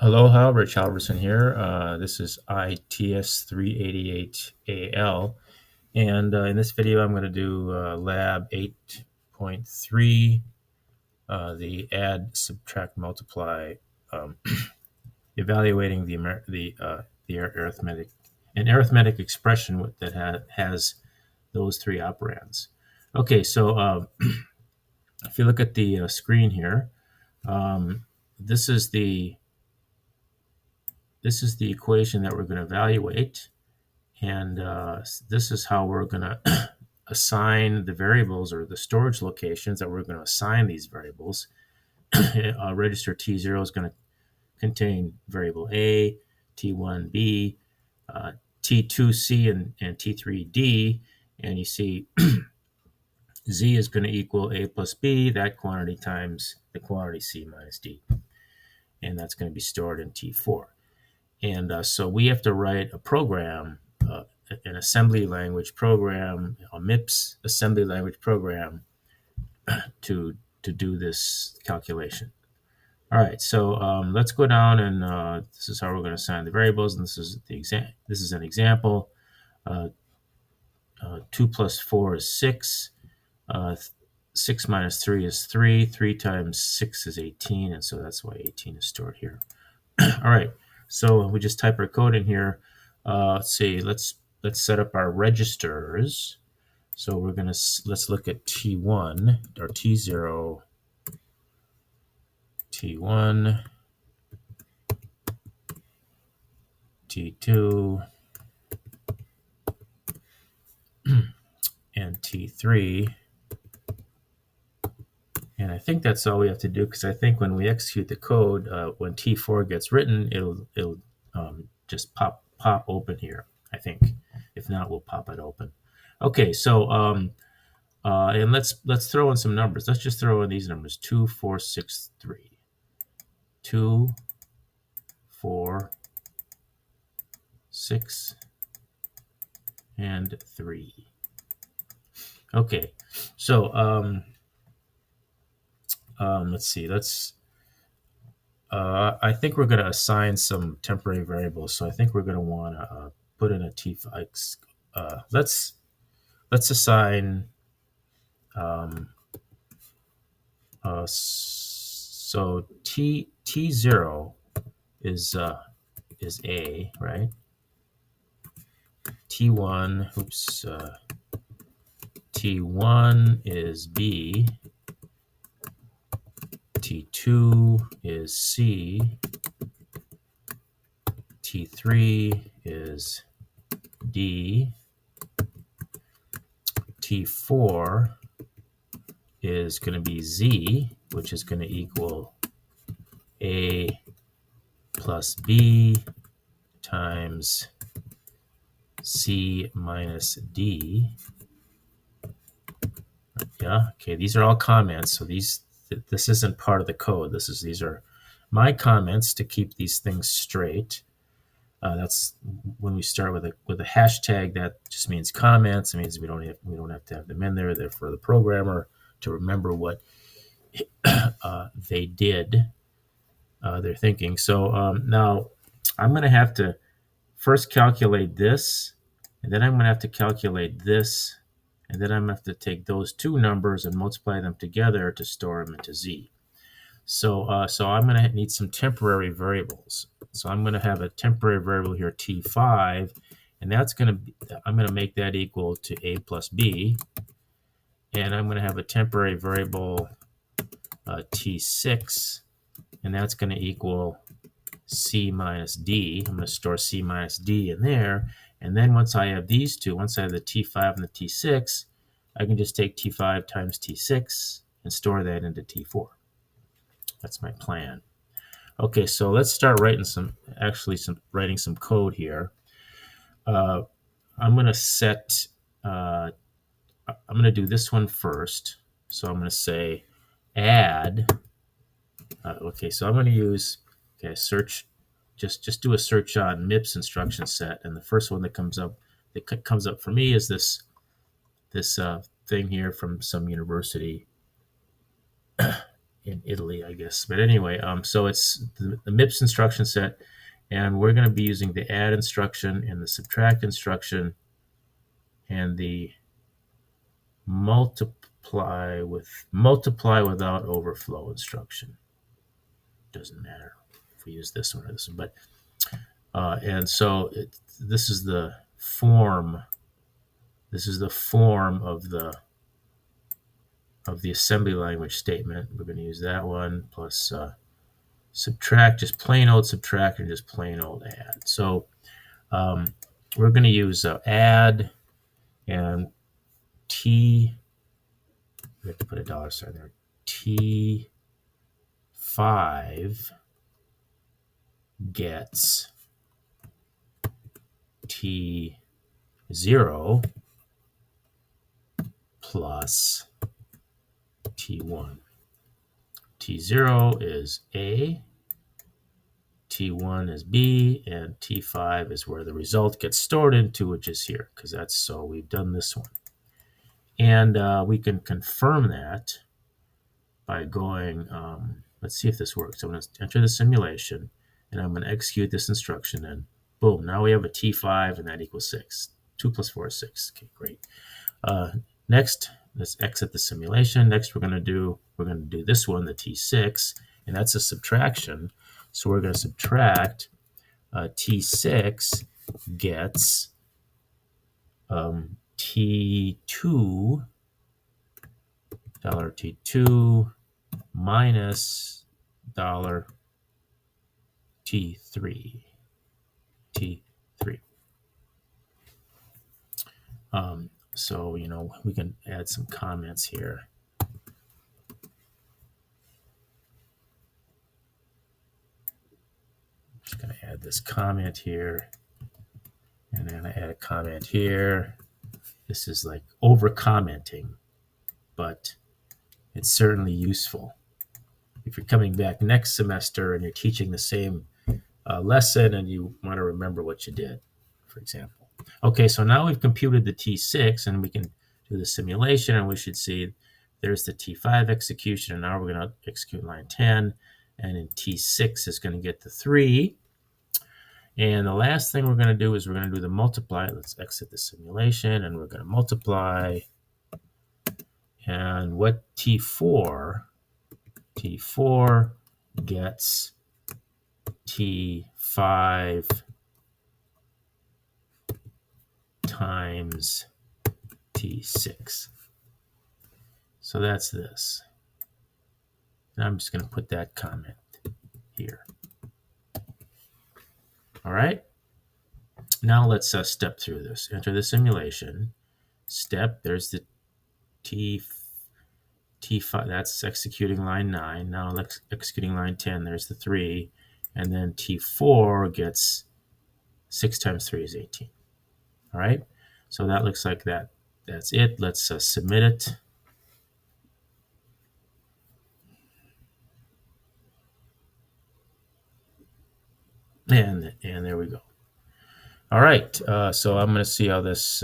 Aloha, Rich Halverson here. This is ITS388AL. And in this video, I'm going to do Lab 8.3, the add, subtract, multiply, um, evaluating the arithmetic expression that has those three operands. Okay, so if you look at the screen here, um, this is the equation that we're going to evaluate, and this is how we're going to assign the variables or the storage locations that we're going to assign these variables. Register T0 is going to contain variable A, T1B, T2C, and T3D, and you see Z is going to equal A plus B, that quantity times the quantity C minus D, and that's going to be stored in T4. And so we have to write a program, an assembly language program, a MIPS assembly language program to do this calculation. All right, so let's go down, and this is how we're going to assign the variables. And this is an example. 2 plus 4 is 6. 6 minus 3 is 3. 3 times 6 is 18, and so that's why 18 is stored here. All right, so we just type our code in here. Let's see. Let's set up our registers. So let's look at T1 or T0, T1, T2, and T3. And I think that's all we have to do, because I think when we execute the code, when T4 gets written, it'll just pop open here, I think. If not, we'll pop it open. Okay, so and let's throw in some numbers. Let's just throw in these numbers: 2, 4, 6, 3. 2, 4, 6, and 3. Okay, so let's see. I think we're going to assign some temporary variables. So I think we're going to want to put in a T5. Let's assign. So T0 is A, right? T1 is B. T2 is C. T3 is D. T4 is going to be Z, which is going to equal A plus B times C minus D. Yeah, okay, these are all comments, so this isn't part of the code. These are my comments to keep these things straight. That's when we start with a hashtag. That just means comments. It means we don't have to have them in there. They're for the programmer to remember what they did. They're thinking. So now I'm going to have to first calculate this, and then I'm going to have to calculate this, and then I'm going to have to take those two numbers and multiply them together to store them into Z. So I'm going to need some temporary variables. So I'm going to have a temporary variable here, T5, and I'm going to make that equal to A plus B. And I'm going to have a temporary variable, T6, and that's going to equal C minus D. I'm going to store C minus D in there. And then once I have these two, once I have the T5 and the T6, I can just take T5 times T6 and store that into T4. That's my plan. Okay, so let's start writing some code here. I'm going to set, I'm going to do this one first. So I'm going to say add. Okay, so I'm going to use, search, just do a search on MIPS instruction set. And the first one that comes up for me is this thing here from some university. in Italy, I guess. But anyway, so it's the MIPS instruction set, and we're going to be using the add instruction and the subtract instruction and the multiply without overflow instruction. Doesn't matter if we use this one or this one, but and so this is the form. This is the form of the assembly language statement. We're going to use that one plus subtract, just plain old subtract, and just plain old add. So we're going to use add and T. We have to put a dollar sign there. T5 gets T0 plus T1. T0 is A, T1 is B, and T5 is where the result gets stored into, which is here, because that's so we've done this one. And we can confirm that by going, let's see if this works. I'm going to enter the simulation, and I'm going to execute this instruction, and boom, now we have a T5, and that equals 6. 2 plus 4 is 6. Okay, great. Next, let's exit the simulation. Next, we're going to do this one, the T6, and that's a subtraction. So we're going to subtract T6 gets T2 $T2 minus $T3 T3. So, we can add some comments here. Just going to add this comment here, and then I add a comment here. This is like over commenting, but it's certainly useful. If you're coming back next semester and you're teaching the same lesson and you want to remember what you did, for example. Okay, so now we've computed the T6, and we can do the simulation, and we should see there's the T5 execution, and now we're going to execute line 10, and in T6 is going to get the 3. And the last thing we're going to do is we're going to do the multiply. Let's exit the simulation, and we're going to multiply. And what T4 gets T5 times T6. So that's this. And I'm just going to put that comment here. All right. Now let's step through this. Enter the simulation. Step, there's the T5, that's executing line 9. Now executing line 10, there's the 3. And then T4 gets 6 times 3 is 18. All right. So that looks like that. That's it. Let's submit it. And there we go. All right. So I'm going to see how this